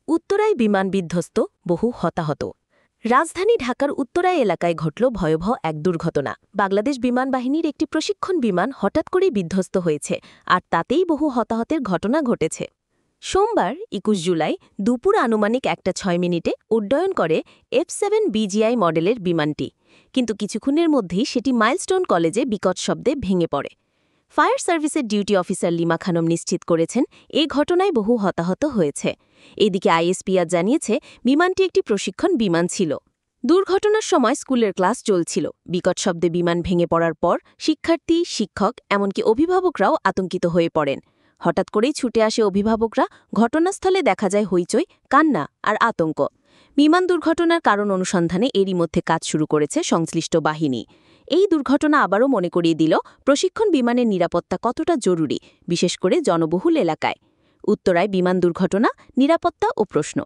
উত্তরায় বিমান বিধ্বস্ত, বহু হতাহত। রাজধানী ঢাকার উত্তরায় এলাকায় ঘটল ভয়াবহ এক দুর্ঘটনা। বাংলাদেশ বিমান বাহিনীর একটি প্রশিক্ষণ বিমান হঠাৎ করেই বিধ্বস্ত হয়েছে, আর তাতেই বহু হতাহতের ঘটনা ঘটেছে। সোমবার ২১ জুলাই দুপুর আনুমানিক ১:০৬ উড্ডয়ন করে F-7 BGI মডেলের বিমানটি, কিন্তু কিছুক্ষণের মধ্যেই সেটি মাইলস্টোন কলেজে বিকট শব্দে ভেঙে পড়ে। ফায়ার সার্ভিসের ডিউটি অফিসার লিমা খানম নিশ্চিত করেছেন, এ ঘটনায় বহু হতাহত হয়েছে। এদিকে আইএসপিআর জানিয়েছে, বিমানটি একটি প্রশিক্ষণ বিমান ছিল। দুর্ঘটনার সময় স্কুলের ক্লাস চলছিল। বিকট শব্দে বিমান ভেঙে পড়ার পর শিক্ষার্থী, শিক্ষক, এমনকি অভিভাবকরাও আতঙ্কিত হয়ে পড়েন। হঠাৎ করেই ছুটে আসে অভিভাবকরা। ঘটনাস্থলে দেখা যায় হইচই, কান্না আর আতঙ্ক। বিমান দুর্ঘটনার কারণ অনুসন্ধানে এরই মধ্যে কাজ শুরু করেছে সংশ্লিষ্ট বাহিনী। এই দুর্ঘটনা আবারও মনে করিয়ে দিল, প্রশিক্ষণ বিমানের নিরাপত্তা কতটা জরুরি, বিশেষ করে জনবহুল এলাকায়। উত্তরায় বিমান দুর্ঘটনা, নিরাপত্তা ও প্রশ্ন।